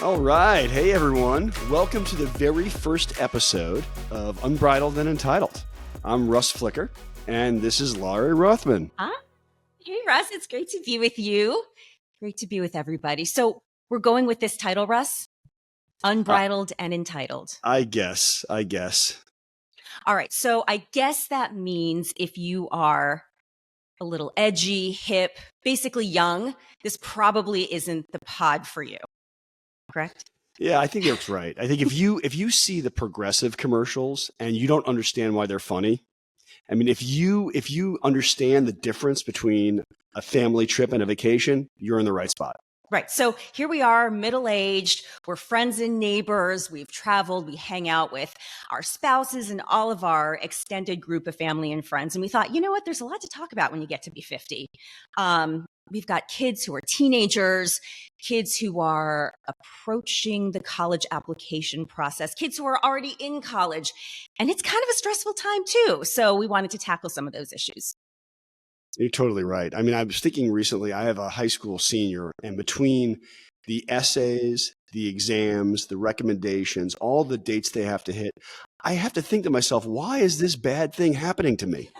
All right. Hey, everyone. Welcome to the very first episode of Unbridled and Entitled. I'm Russ Flicker, and this is Laurie Rothman. Hey, Russ. It's great to be with you. Great to be with everybody. So we're going with this title, Russ, Unbridled and Entitled. I guess. All right. So I guess that means if you are a little edgy, hip, basically young, this probably isn't the pod for you. Correct? Yeah, I think that's right. I think if you see the progressive commercials and you don't understand why they're funny, I mean, if you understand the difference between a family trip and a vacation, you're in the right spot. Right. So here we are, middle-aged. We're friends and neighbors. We've traveled. We hang out with our spouses and all of our extended group of family and friends. And we thought, you know what? There's a lot to talk about when you get to be 50. We've got kids who are teenagers, kids who are approaching the college application process, kids who are already in college. And it's kind of a stressful time too. So we wanted to tackle some of those issues. You're totally right. I mean, I was thinking recently, I have a high school senior, and between the essays, the exams, the recommendations, all the dates they have to hit, I have to think to myself, why is this bad thing happening to me?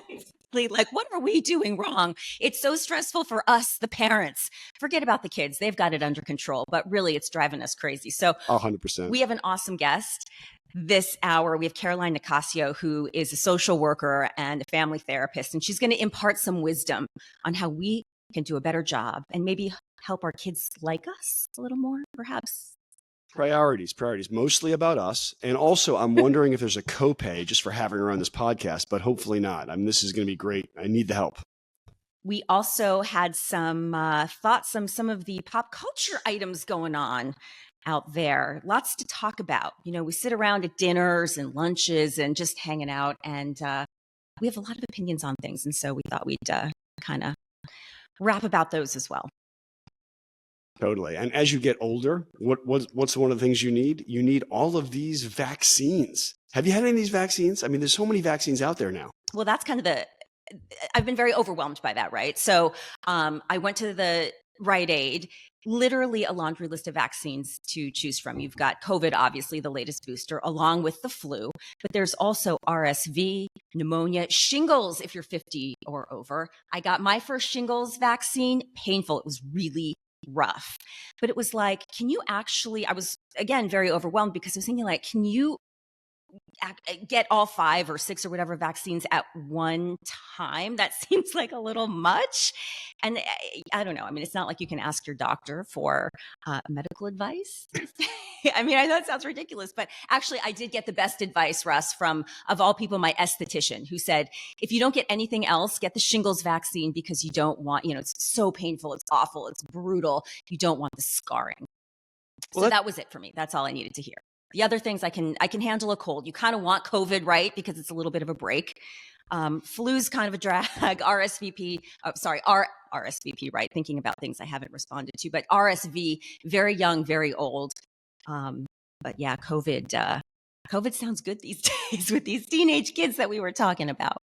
Like, what are we doing wrong? It's so stressful for us, the parents. Forget about the kids. They've got it under control, but really it's driving us crazy. So 100%. We have an awesome guest this hour. We have Caroline Nicasio, who is a social worker and a family therapist, and she's going to impart some wisdom on how we can do a better job and maybe help our kids like us a little more, perhaps. Priorities, mostly about us. And also, I'm wondering if there's a copay just for having her on this podcast, but hopefully not. I mean, this is going to be great. I need the help. We also had some thoughts on some of the pop culture items going on out there. Lots to talk about. You know, we sit around at dinners and lunches and just hanging out, and we have a lot of opinions on things. And so we thought we'd kind of rap about those as well. Totally. And as you get older, what's one of the things you need? You need all of these vaccines. Have you had any of these vaccines? I mean, there's so many vaccines out there now. Well, that's kind of I've been very overwhelmed by that, right? So I went to the Rite Aid, literally a laundry list of vaccines to choose from. You've got COVID, obviously the latest booster, along with the flu, but there's also RSV, pneumonia, shingles if you're 50 or over. I got my first shingles vaccine, painful. It was really rough, but it was like, I was again very overwhelmed because I was thinking, like, can you get all 5 or 6 or whatever vaccines at one time? That seems like a little much. And I don't know. I mean, it's not like you can ask your doctor for medical advice. I mean, I know it sounds ridiculous, but actually I did get the best advice, Russ, from, of all people, my esthetician, who said, if you don't get anything else, get the shingles vaccine because you don't want, it's so painful. It's awful. It's brutal. You don't want the scarring. So that was it for me. That's all I needed to hear. The other things I can handle a cold. You kind of want COVID, right? Because it's a little bit of a break. Flu's kind of a drag. RSVP, right? Thinking about things I haven't responded to, but RSV, very young, very old. But yeah, COVID sounds good these days with these teenage kids that we were talking about.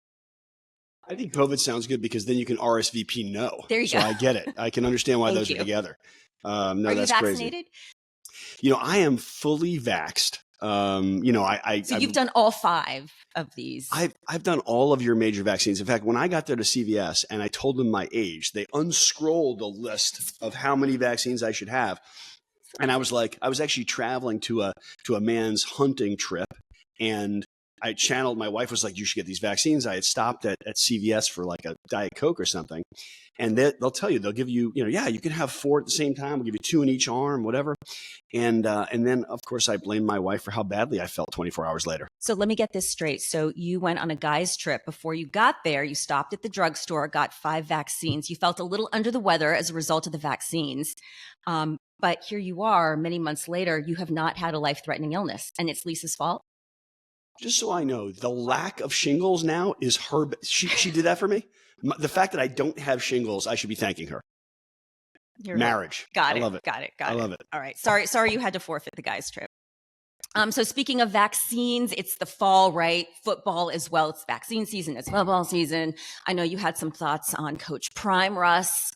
I think COVID sounds good because then you can RSVP no. There you go. So I get it. I can understand why those are together. No, are that's you vaccinated? Crazy. I am fully vaxxed. So you've done all 5 of these. I've done all of your major vaccines. In fact, when I got there to CVS and I told them my age, they unscrolled a list of how many vaccines I should have. And I was actually traveling to a man's hunting trip, and I channeled, my wife was like, you should get these vaccines. I had stopped at CVS for like a Diet Coke or something. And they'll tell you, they'll give you, you can have 4 at the same time. We'll give you 2 in each arm, whatever. And then, of course, I blamed my wife for how badly I felt 24 hours later. So let me get this straight. So you went on a guy's trip. Before you got there, you stopped at the drugstore, got 5 vaccines. You felt a little under the weather as a result of the vaccines. But here you are, many months later, you have not had a life-threatening illness. And it's Lisa's fault? Just so I know, the lack of shingles now is her. She did that for me. The fact that I don't have shingles, I should be thanking her. Marriage. Got it. I love it. Got it. I love it. All right. Sorry you had to forfeit the guy's trip. So speaking of vaccines, it's the fall, right? Football as well. It's vaccine season. It's football season. I know you had some thoughts on Coach Prime, Russ.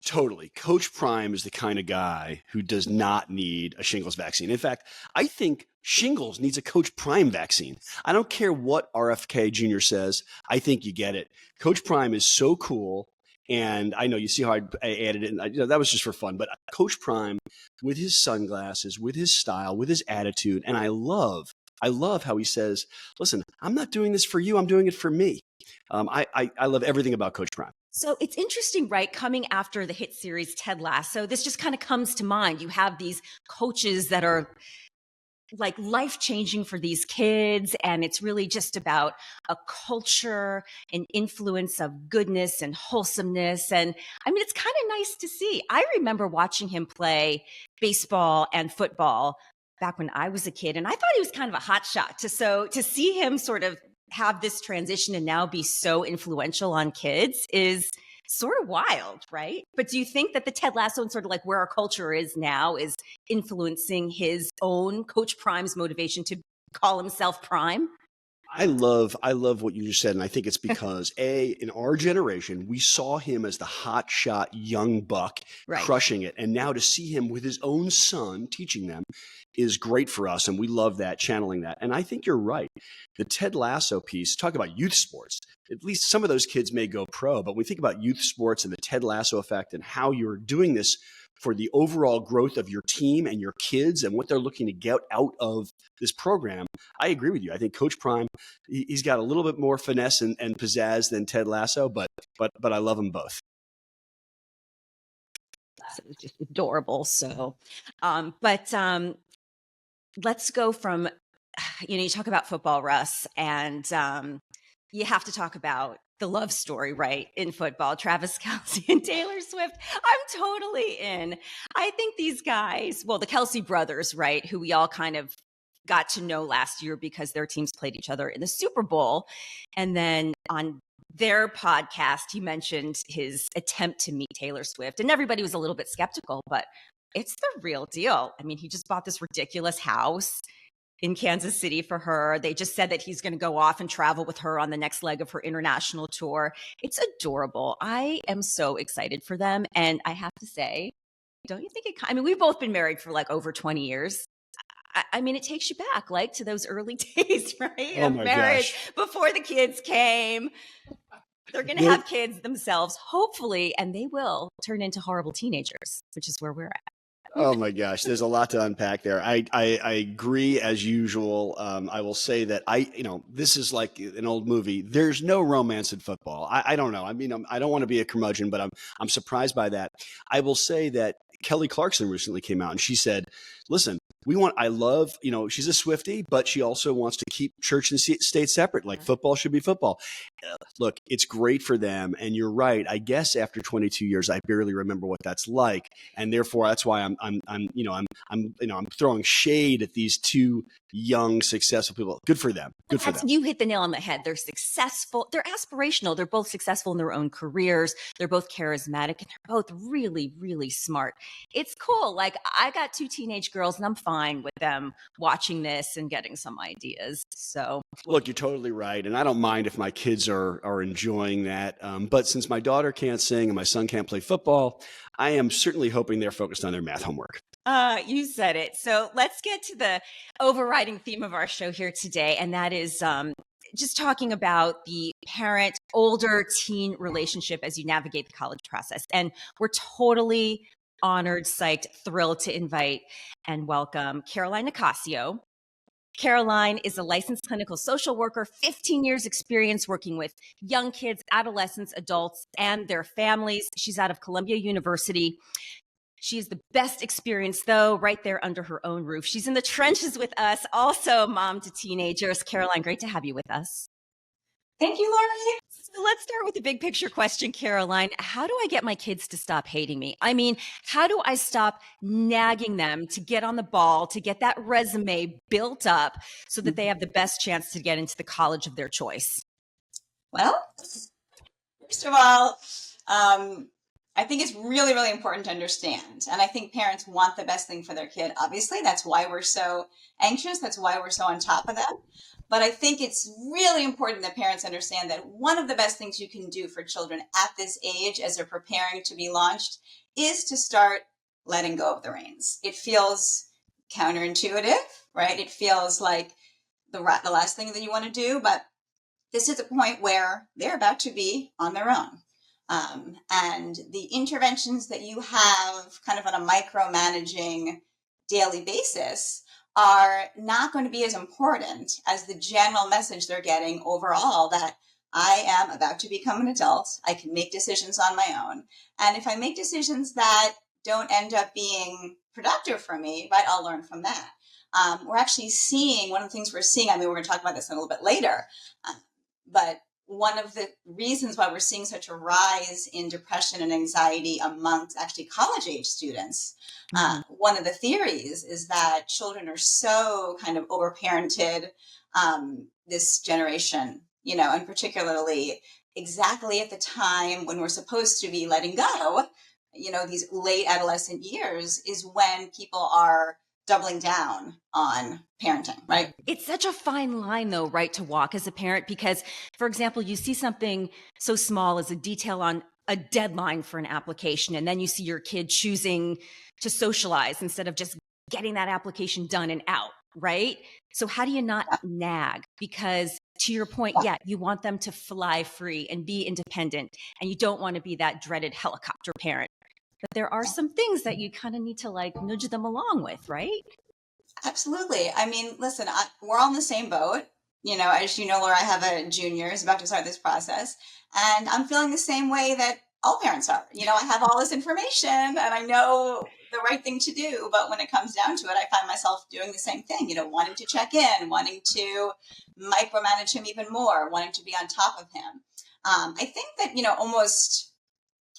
Totally. Coach Prime is the kind of guy who does not need a shingles vaccine. In fact, I think shingles needs a Coach Prime vaccine. I don't care what RFK Jr. says. I think you get it. Coach Prime is so cool. And I know you see how I added it. And that was just for fun. But Coach Prime, with his sunglasses, with his style, with his attitude, and I love how he says, "Listen, I'm not doing this for you. I'm doing it for me." I love everything about Coach Prime. So it's interesting, right? Coming after the hit series Ted Lasso, this just kind of comes to mind. You have these coaches that are like life-changing for these kids, and it's really just about a culture and influence of goodness and wholesomeness. And I mean, it's kind of nice to see. I remember watching him play baseball and football back when I was a kid, and I thought he was kind of a hot shot. So to see him sort of have this transition and now be so influential on kids is sort of wild, right? But do you think that the Ted Lasso and sort of like where our culture is now is influencing his own Coach Prime's motivation to call himself Prime? I love what you just said, and I think it's because in our generation, we saw him as the hot shot young buck Right. crushing it, and now to see him with his own son teaching them is great for us, and we love that, channeling that. And I think you're right. The Ted Lasso piece, talk about youth sports. At least some of those kids may go pro, but when we think about youth sports and the Ted Lasso effect and how you're doing this for the overall growth of your team and your kids and what they're looking to get out of this program, I agree with you. I think Coach Prime, he's got a little bit more finesse and pizzazz than Ted Lasso, but I love them both. It's just adorable. So, let's go from, you talk about football, Russ, and you have to talk about the love story, right, in football, Travis Kelce and Taylor Swift. I'm totally in. I think these guys, well, the Kelce brothers, right, who we all kind of got to know last year because their teams played each other in the Super Bowl. And then on their podcast, he mentioned his attempt to meet Taylor Swift. And everybody was a little bit skeptical, but it's the real deal. I mean, he just bought this ridiculous house in Kansas City for her. They just said that he's going to go off and travel with her on the next leg of her international tour. It's adorable. I am so excited for them. And I have to say, don't you think I mean, we've both been married for like over 20 years. I mean, it takes you back like to those early days, right? Oh of my marriage gosh. before the kids came. They're going to have kids themselves, hopefully, and they will turn into horrible teenagers, which is where we're at. Oh my gosh, there's a lot to unpack there. I agree as usual. I will say that this is like an old movie. There's no romance in football. I don't know. I mean, I don't want to be a curmudgeon, but I'm surprised by that. I will say that Kelly Clarkson recently came out and she said, listen, she's a Swiftie, but she also wants to keep church and state separate. Like football should be football. Look, it's great for them. And you're right. I guess after 22 years, I barely remember what that's like. And therefore that's why I'm throwing shade at these two young, successful people. Good for them. Good for them. You hit the nail on the head. They're successful. They're aspirational. They're both successful in their own careers. They're both charismatic and they're both really, really smart. It's cool. Like I got two teenage girls and I'm fine with them watching this and getting some ideas. So look, you're totally right. And I don't mind if my kids are enjoying that. But since my daughter can't sing and my son can't play football, I am certainly hoping they're focused on their math homework. You said it. So let's get to the overriding theme of our show here today. And that is just talking about the parent older teen relationship as you navigate the college process. And we're totally honored, psyched, thrilled to invite and welcome Caroline Nicasio. Caroline is a licensed clinical social worker, 15 years experience working with young kids, adolescents, adults, and their families. She's out of Columbia University. She's the best experience, though, right there under her own roof. She's in the trenches with us, also mom to teenagers. Caroline, great to have you with us. Thank you, Lori. So let's start with the big picture question, Caroline. How do I get my kids to stop hating me? I mean, how do I stop nagging them to get on the ball, to get that resume built up so that they have the best chance to get into the college of their choice? Well, first of all, I think it's really, really important to understand. And I think parents want the best thing for their kid. Obviously, that's why we're so anxious. That's why we're so on top of them. But I think it's really important that parents understand that one of the best things you can do for children at this age as they're preparing to be launched is to start letting go of the reins. It feels counterintuitive, right? It feels like the last thing that you want to do, but this is a point where they're about to be on their own. And the interventions that you have kind of on a micromanaging daily basis are not going to be as important as the general message they're getting overall that I am about to become an adult. I can make decisions on my own. And if I make decisions that don't end up being productive for me, right, I'll learn from that. We're actually seeing, one of the things we're seeing, I mean, we're going to talk about this a little bit later, but one of the reasons why we're seeing such a rise in depression and anxiety amongst actually college age students, one of the theories is that children are so kind of overparented this generation, you know, and particularly exactly at the time when we're supposed to be letting go, you know, these late adolescent years is when people are doubling down on parenting, right? It's such a fine line, though, right, to walk as a parent, because, for example, you see something so small as a detail on a deadline for an application, and then you see your kid choosing to socialize instead of just getting that application done and out, right? So how do you not nag? Because to your point, yeah, you want them to fly free and be independent, and you don't want to be that dreaded helicopter parent. But there are some things that you kind of need to like nudge them along with, right? Absolutely. I mean, listen, we're all in the same boat. You know, as you know, Laura, I have a junior who's about to start this process, and I'm feeling the same way that all parents are. You know, I have all this information and I know the right thing to do, but when it comes down to it, I find myself doing the same thing, you know, wanting to check in, wanting to micromanage him even more, wanting to be on top of him. I think that, you know, almost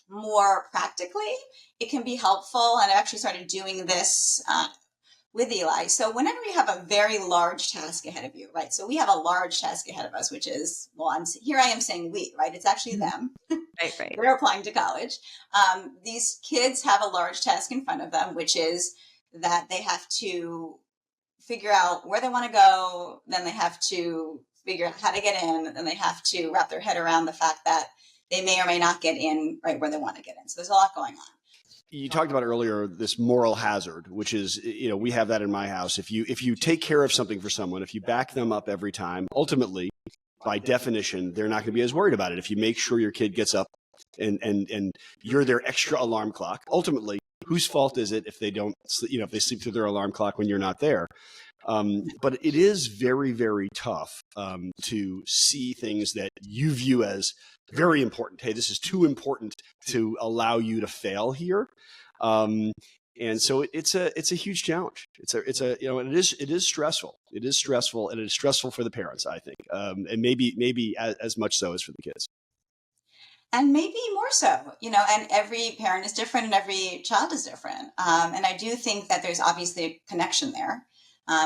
more practically, it can be helpful. And I actually started doing this with Eli. So whenever you have a very large task ahead of you, right? So we have a large task ahead of us, which is, well, here I am saying we, right? It's actually them. Right, right. They're applying to college. These kids have a large task in front of them, which is that they have to figure out where they want to go. Then they have to figure out how to get in. Then they have to wrap their head around the fact that they may or may not get in right where they want to get in. So there's a lot going on. You talked about earlier this moral hazard, which is, you know, we have that in my house. If you take care of something for someone, if you back them up every time, ultimately, by definition, they're not going to be as worried about it. If you make sure your kid gets up and you're their extra alarm clock, ultimately, whose fault is it if they don't, you know, if they sleep through their alarm clock when you're not there? But it is very, very tough to see things that you view as very important. Hey, this is too important to allow you to fail here. And so it's a huge challenge. It's a you know, and it is stressful. It is stressful, and it is stressful for the parents, I think, and maybe as much so as for the kids. And maybe more so, you know, and every parent is different and every child is different. And I do think that there's obviously a connection there.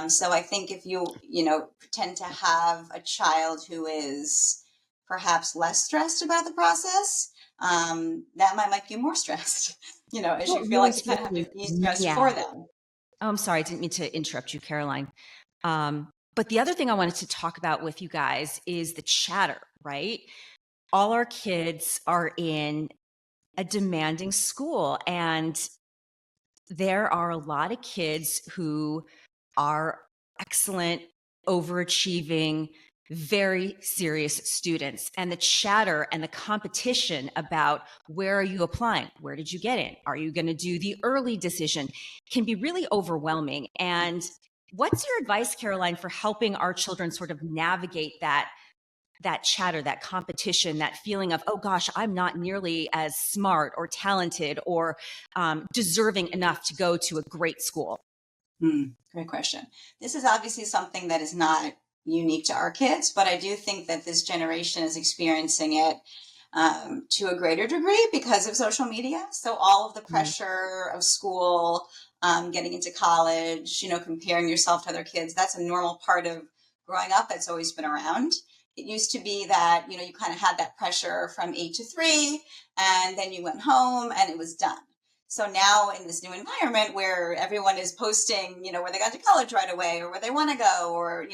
So I think if you know, tend to have a child who is perhaps less stressed about the process, that might make you more stressed, you know, as you feel like you kind of have to be stressed for them. Oh, I'm sorry. I didn't mean to interrupt you, Caroline. But the other thing I wanted to talk about with you guys is the chatter, right? All our kids are in a demanding school, and there are a lot of kids who are excellent, overachieving, very serious students. And the chatter and the competition about where are you applying? Where did you get in? Are you going to do the early decision? Can be really overwhelming. And what's your advice, Caroline, for helping our children sort of navigate that chatter, that competition, that feeling of, oh gosh, I'm not nearly as smart or talented or deserving enough to go to a great school? Great question. This is obviously something that is not unique to our kids, but I do think that this generation is experiencing it to a greater degree because of social media. So all of the pressure of school, getting into college, you know, comparing yourself to other kids, that's a normal part of growing up. That's always been around. It used to be that, you kind of had that pressure from 8 to 3, and then you went home and it was done. So now in this new environment where everyone is posting, where they got to college right away or where they want to go, or,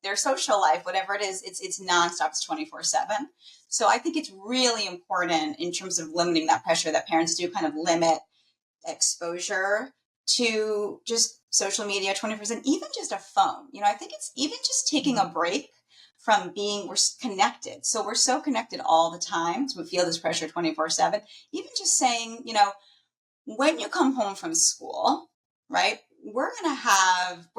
their social life, whatever it is, it's nonstop, it's 24/7. So I think it's really important in terms of limiting that pressure that parents do kind of limit exposure to just social media 24/7, even just a phone. I think it's even just taking a break from we're connected. So we're so connected all the time. So we feel this pressure 24/7. Even just saying, when you come home from school, right, we're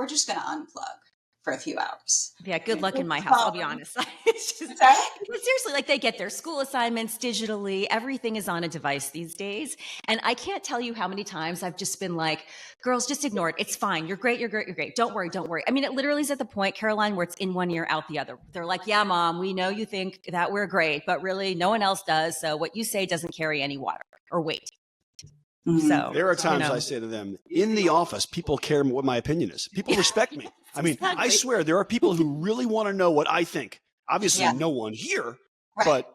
just going to unplug for a few hours. Yeah, good luck in my house, I'll be honest. It's just, Sorry? seriously, like they get their school assignments digitally. Everything is on a device these days. And I can't tell you how many times I've just been like, girls, just ignore it. It's fine. You're great. You're great. You're great. Don't worry. Don't worry. I mean, it literally is at the point, Caroline, where it's in one ear, out the other. They're like, yeah, mom, we know you think that we're great, but really no one else does. So what you say doesn't carry any water or weight. So there are times I say to them, in the office, people care what my opinion is. People respect me. I mean, I swear there are people who really want to know what I think. Obviously, no one here, but.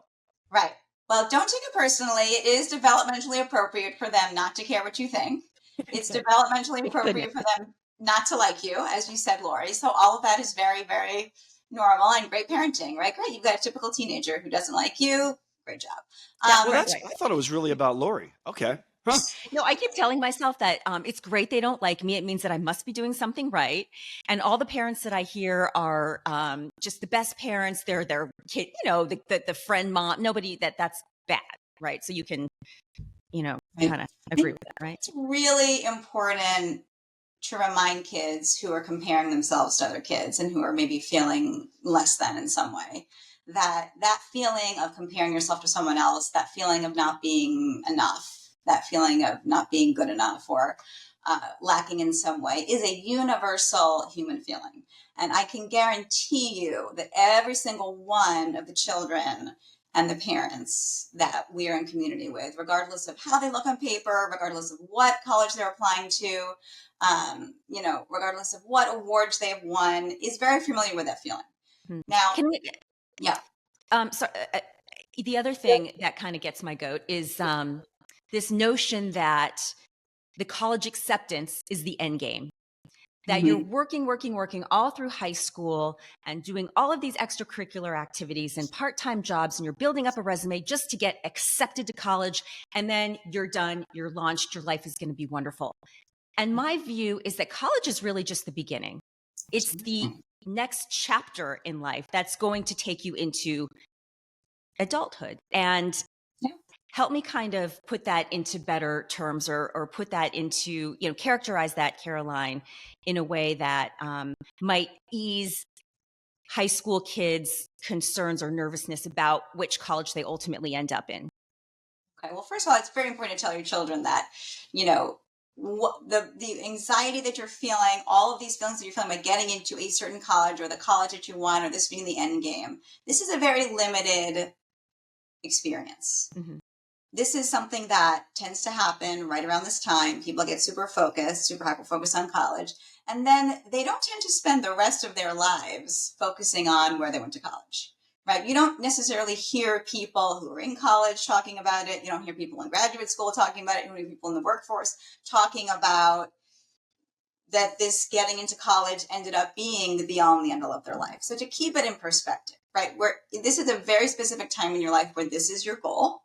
Right. Well, don't take it personally. It is developmentally appropriate for them not to care what you think. It's developmentally appropriate for them not to like you, as you said, Lori. So all of that is very, very normal and great parenting, right? Great. You've got a typical teenager who doesn't like you. Great job. I thought it was really about Lori. Okay. Huh. No, I keep telling myself that it's great they don't like me. It means that I must be doing something right. And all the parents that I hear are just the best parents. They're their kid, the friend mom. Nobody that's bad, right? So you can, kind of agree with that, right? It's really important to remind kids who are comparing themselves to other kids and who are maybe feeling less than in some way, that feeling of comparing yourself to someone else, that feeling of not being enough, that feeling of not being good enough or lacking in some way is a universal human feeling. And I can guarantee you that every single one of the children and the parents that we are in community with, regardless of how they look on paper, regardless of what college they're applying to, regardless of what awards they have won, is very familiar with that feeling. Now, the other thing that kind of gets my goat is this notion that the college acceptance is the end game, that you're working all through high school and doing all of these extracurricular activities and part-time jobs, and you're building up a resume just to get accepted to college. And then you're done, you're launched, your life is going to be wonderful. And my view is that college is really just the beginning. It's the next chapter in life that's going to take you into adulthood. And help me kind of put that into better terms or put that into, characterize that, Caroline, in a way that might ease high school kids' concerns or nervousness about which college they ultimately end up in. Okay. Well, first of all, it's very important to tell your children that, the anxiety that you're feeling, all of these feelings that you're feeling by getting into a certain college or the college that you want, or this being the end game, this is a very limited experience. This is something that tends to happen right around this time. People get super focused, super hyper-focused on college. And then they don't tend to spend the rest of their lives focusing on where they went to college, right? You don't necessarily hear people who are in college talking about it. You don't hear people in graduate school talking about it. You don't hear people in the workforce talking about that this getting into college ended up being the be-all and the end-all of their life. So to keep it in perspective, right? This is a very specific time in your life where this is your goal.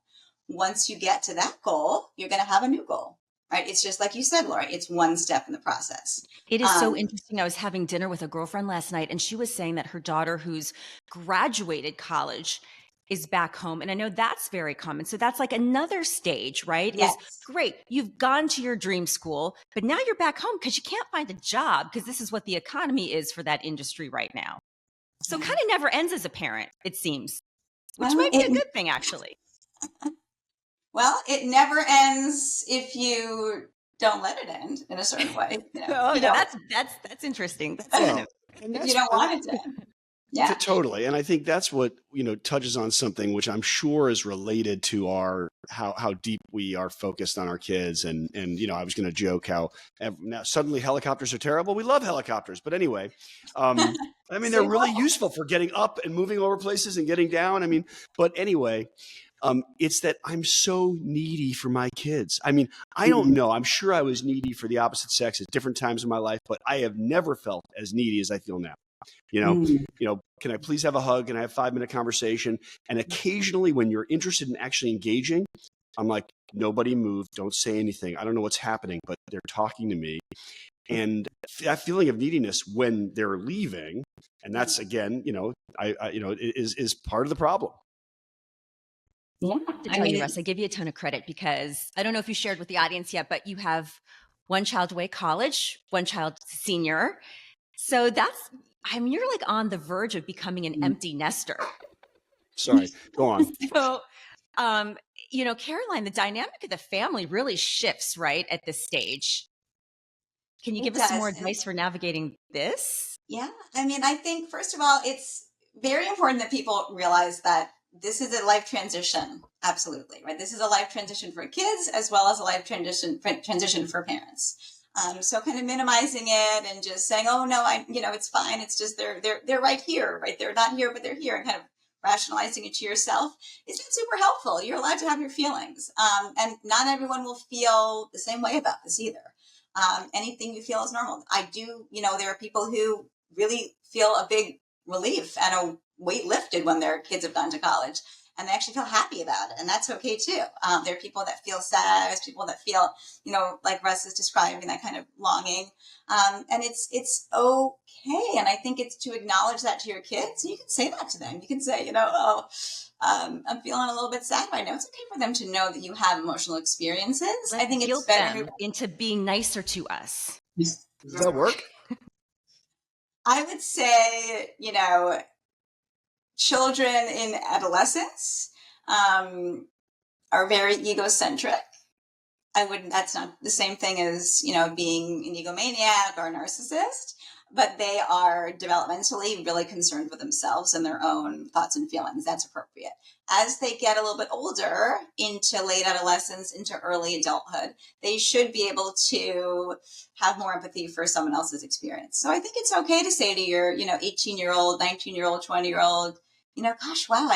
Once you get to that goal, you're going to have a new goal, right? It's just like you said, Lori, it's one step in the process. It is so interesting. I was having dinner with a girlfriend last night, and she was saying that her daughter, who's graduated college, is back home. And I know that's very common. So that's like another stage, right? Yes. Is great. You've gone to your dream school, but now you're back home because you can't find a job because this is what the economy is for that industry right now. So it kind of never ends as a parent, it seems, which might be a good thing, actually. Well, it never ends if you don't let it end in a certain way. That's interesting. That's if you don't want it to end. Yeah. Totally. And I think that's what, touches on something which I'm sure is related to our how deep we are focused on our kids. And I was going to joke how now suddenly helicopters are terrible. We love helicopters. But anyway, I mean, they're Say really what? useful for getting up and moving over places and getting down. I mean, but anyway, it's that I'm so needy for my kids. I mean, I don't know. I'm sure I was needy for the opposite sex at different times in my life, but I have never felt as needy as I feel now. Mm. Can I please have a hug? Can I have a 5-minute conversation? And occasionally when you're interested in actually engaging, I'm like, nobody move. Don't say anything. I don't know what's happening, but they're talking to me. And that feeling of neediness when they're leaving, and that's again, is part of the problem. Yeah. To tell you, Russ, I give you a ton of credit because I don't know if you shared with the audience yet, but you have one child away college, one child senior. So you're like on the verge of becoming an empty nester. Sorry, go on. So, Caroline, the dynamic of the family really shifts, right, at this stage. Can you It give us some more does. advice for navigating this? Yeah. I mean, I think, first of all, it's very important that people realize that this is a life transition. Absolutely. Right. This is a life transition for kids as well as a life transition for parents. So kind of minimizing it and just saying, oh no, it's fine. It's just, they're right here, right? They're not here, but they're here, and kind of rationalizing it to yourself is not super helpful. You're allowed to have your feelings. And not everyone will feel the same way about this either. Anything you feel is normal. I do, there are people who really feel a big relief and a weight lifted when their kids have gone to college, and they actually feel happy about it. And that's okay too. There are people that feel sad. There's people that feel, like Russ is describing, that kind of longing. And it's okay. And I think it's to acknowledge that to your kids. You can say that to them. You can say, I'm feeling a little bit sad right now. It's okay for them to know that you have emotional experiences. I think it's better them into being nicer to us. Does that work? I would say, children in adolescence are very egocentric. That's not the same thing as, being an egomaniac or a narcissist, but they are developmentally really concerned with themselves and their own thoughts and feelings. That's appropriate. As they get a little bit older, into late adolescence, into early adulthood, they should be able to have more empathy for someone else's experience. So I think it's okay to say to your, 18-year-old, 19-year-old, 20-year-old, gosh, wow,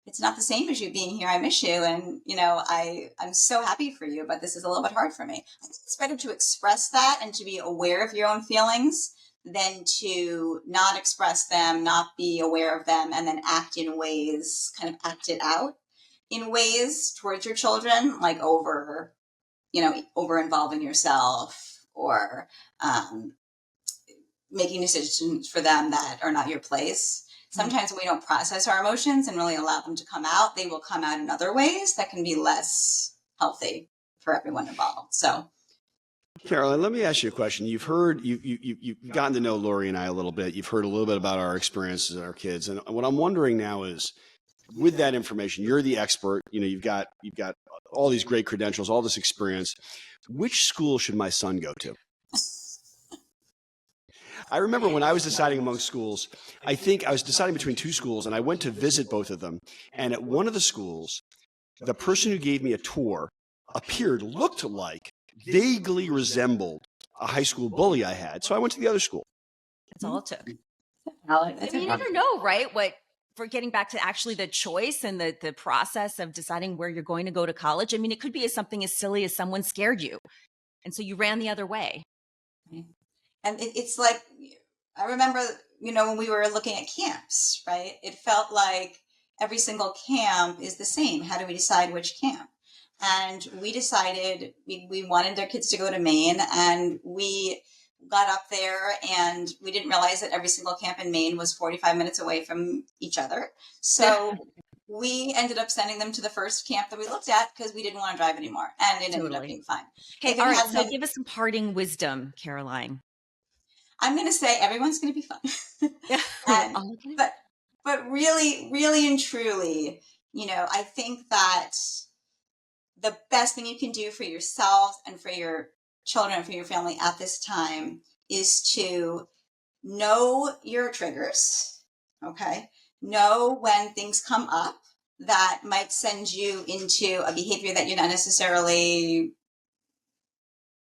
it's not the same as you being here. I miss you. And, I'm so happy for you, but this is a little bit hard for me. I think it's better to express that and to be aware of your own feelings than to not express them, not be aware of them, and then act it out in ways towards your children, like over involving yourself or making decisions for them that are not your place. Sometimes when we don't process our emotions and really allow them to come out, they will come out in other ways that can be less healthy for everyone involved. So, Caroline, let me ask you a question. You've gotten to know Lori and I a little bit. You've heard a little bit about our experiences and our kids. And what I'm wondering now is, with that information, you're the expert. You've got all these great credentials, all this experience. Which school should my son go to? I remember when I was deciding among schools, I think I was deciding between two schools, and I went to visit both of them. And at one of the schools, the person who gave me a tour looked like, vaguely resembled a high school bully I had. So I went to the other school. That's all it took. You never know, right? For getting back to actually the choice and the process of deciding where you're going to go to college. I mean, it could be something as silly as someone scared you, and so you ran the other way. And it's like, I remember, when we were looking at camps, right? It felt like every single camp is the same. How do we decide which camp? And we decided we wanted our kids to go to Maine, and we got up there and we didn't realize that every single camp in Maine was 45 minutes away from each other. So we ended up sending them to the first camp that we looked at because we didn't want to drive anymore, and it ended up being fine. Okay, all right, so give us some parting wisdom, Caroline. I'm going to say everyone's going to be fine. But really, really and truly, I think that the best thing you can do for yourself and for your children and for your family at this time is to know your triggers Okay. Know when things come up that might send you into a behavior that you're not necessarily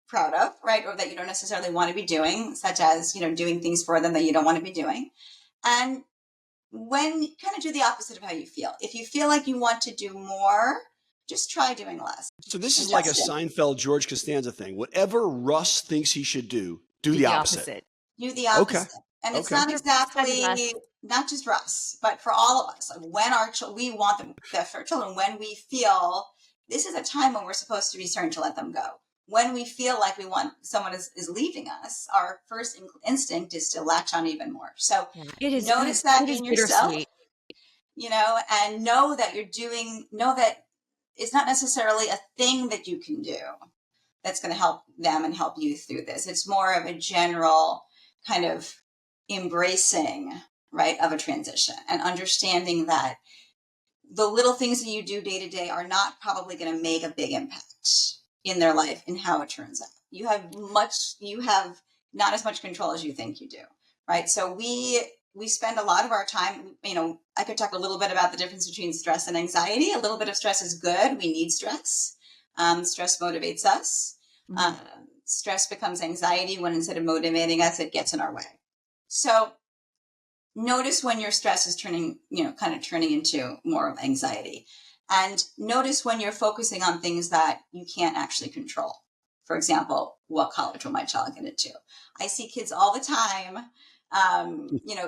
proud of, right? Or that you don't necessarily want to be doing, such as, doing things for them that you don't want to be doing. And when kind of do the opposite of how you feel. If you feel like you want to do more, just try doing less. So this is like a Seinfeld George Costanza thing. Whatever Russ thinks he should do the opposite. Do the opposite. Okay. And it's not exactly, not just Russ, but for all of us. Like when we want the best for our children, when we feel this is a time when we're supposed to be starting to let them go. When we feel like we want someone is leaving us, our first instinct is to latch on even more. So notice that in yourself, and know that it's not necessarily a thing that you can do that's going to help them and help you through this. It's more of a general kind of embracing, right, of a transition and understanding that the little things that you do day to day are not probably going to make a big impact in their life and how it turns out. You have not as much control as you think you do, right? So we spend a lot of our time, I could talk a little bit about the difference between stress and anxiety. A little bit of stress is good. We need stress. Stress motivates us. Stress becomes anxiety when instead of motivating us, it gets in our way. So notice when your stress is turning into more of anxiety. And notice when you're focusing on things that you can't actually control. For example, what college will my child get into? I see kids all the time,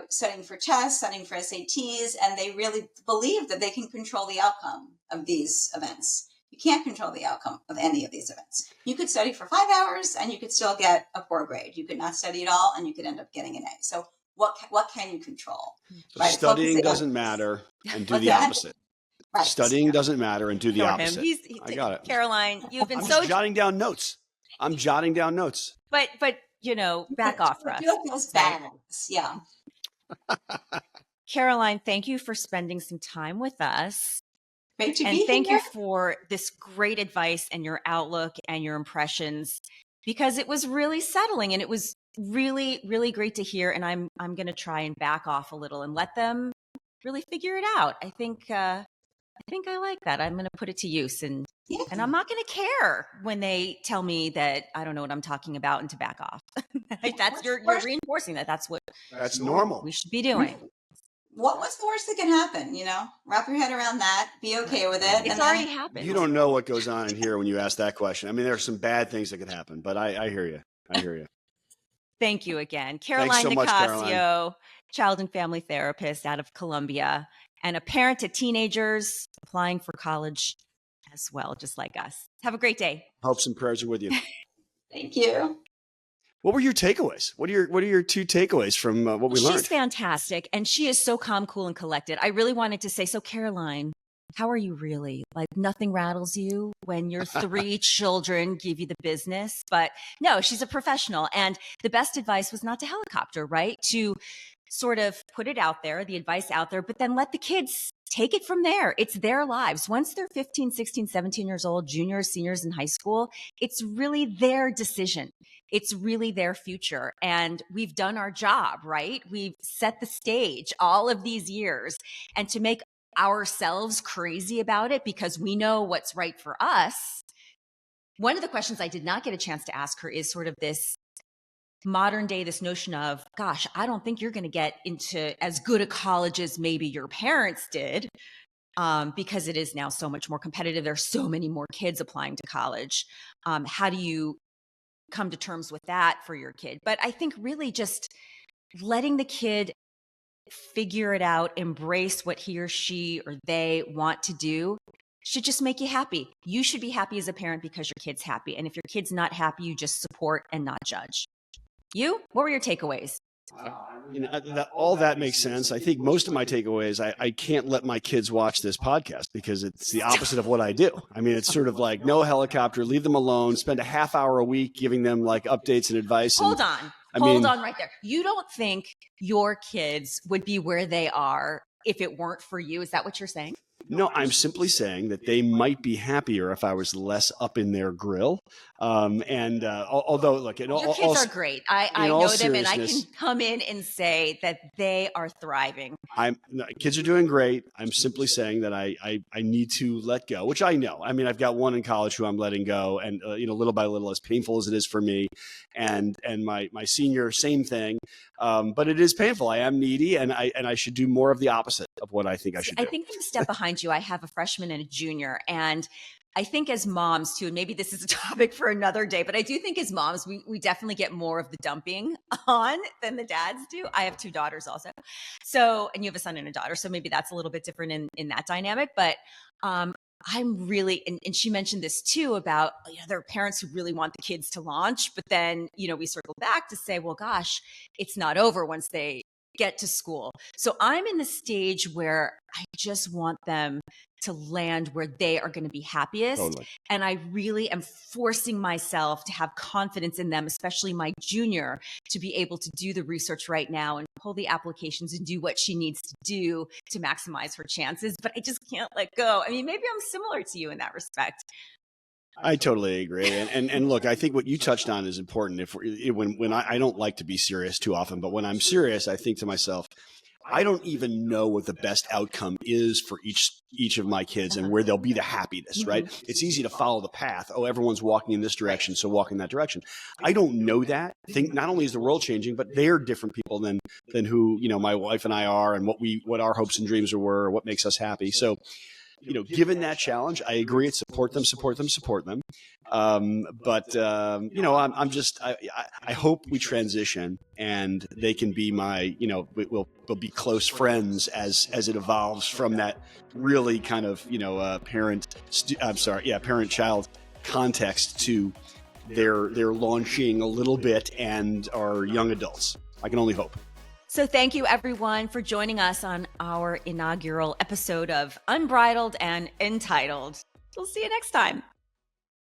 studying for tests, studying for SATs, and they really believe that they can control the outcome of these events. You can't control the outcome of any of these events. You could study for 5 hours and you could still get a poor grade. You could not study at all and you could end up getting an A. So what can you control? So right? Studying doesn't matter and do the opposite. Right. Studying doesn't matter and do the opposite. I got it. Caroline, you've been I'm jotting down notes. I'm jotting down notes. But back off, Russ. Yeah. Caroline, thank you for spending some time with us. Great to be here. And thank you for this great advice and your outlook and your impressions, because it was really settling and it was really, really great to hear. And I'm going to try and back off a little and let them really figure it out. I think I like that. I'm going to put it to use and I'm not going to care when they tell me that I don't know what I'm talking about and to back off. You're reinforcing that. That's normal. We should be doing. What's the worst that can happen? Wrap your head around that, be okay with it. It's already happened. You don't know what goes on in here when you ask that question. I mean, there are some bad things that could happen, but I hear you. Thank you again. Caroline Nicasio, child and family therapist out of Columbia and a parent to teenagers applying for college as well, just like us. Have a great day. Hopes and prayers are with you. Thank you. What were your takeaways? What are your two takeaways from what we learned? She's fantastic. And she is so calm, cool, and collected. I really wanted to say, so Caroline, how are you really? Like nothing rattles you when your 3 children give you the business? But no, she's a professional. And the best advice was not to helicopter, right? To sort of put it out there, the advice out there, but then let the kids take it from there. It's their lives. Once they're 15, 16, 17 years old, juniors, seniors in high school, it's really their decision. It's really their future. And we've done our job, right? We've set the stage all of these years. And to make ourselves crazy about it because we know what's right for us. One of the questions I did not get a chance to ask her is sort of this modern day, this notion of, gosh, I don't think you're going to get into as good a college as maybe your parents did, because it is now so much more competitive. There's so many more kids applying to college. How do you come to terms with that for your kid? But I think really just letting the kid figure it out, embrace what he or she or they want to do should just make you happy. You should be happy as a parent because your kid's happy. And if your kid's not happy, you just support and not judge. What were your takeaways? All that makes sense. I think most of my takeaways, I can't let my kids watch this podcast because it's the opposite of what I do. I mean, it's sort of like no helicopter, leave them alone, spend a half hour a week giving them like updates and advice. Hold on right there. You don't think your kids would be where they are if it weren't for you? Is that what you're saying? No, I'm simply saying that they might be happier if I was less up in their grill. Although, look, Your kids are great. I all know them, and I can seriousness, come in and say that they are thriving. Kids are doing great. I'm simply saying that I need to let go, which I know. I mean, I've got one in college who I'm letting go, and little by little, as painful as it is for me, and my senior, same thing. But it is painful. I am needy, and I should do more of the opposite of what I think I should do. I think I'm a step behind you. I have a freshman and a junior, and I think as moms too, and maybe this is a topic for another day, but I do think as moms, we definitely get more of the dumping on than the dads do. I have 2 daughters also. So, and you have a son and a daughter. So maybe that's a little bit different in that dynamic. But I'm really, and she mentioned this too about, there are parents who really want the kids to launch, but then, we circle back to say, well, gosh, it's not over once they get to school. So I'm in the stage where I just want them to land where they are going to be happiest. Totally. And I really am forcing myself to have confidence in them, especially my junior, to be able to do the research right now and pull the applications and do what she needs to do to maximize her chances. But I just can't let go. I mean, maybe I'm similar to you in that respect. I totally agree. And look, I think what you touched on is important. When I don't like to be serious too often, but when I'm serious, I think to myself, I don't even know what the best outcome is for each of my kids and where they'll be the happiest, right? It's easy to follow the path. Oh, everyone's walking in this direction, so walk in that direction. I don't know that. I think not only is the world changing, but they're different people than who, my wife and I are, and what our hopes and dreams were, or what makes us happy. So, given that challenge, I agree. It's support them. I hope we transition and they can be my, we'll be close friends as it evolves from that really kind of, parent-child context to their launching a little bit and our young adults. I can only hope. So thank you, everyone, for joining us on our inaugural episode of Unbridled and Entitled. We'll see you next time.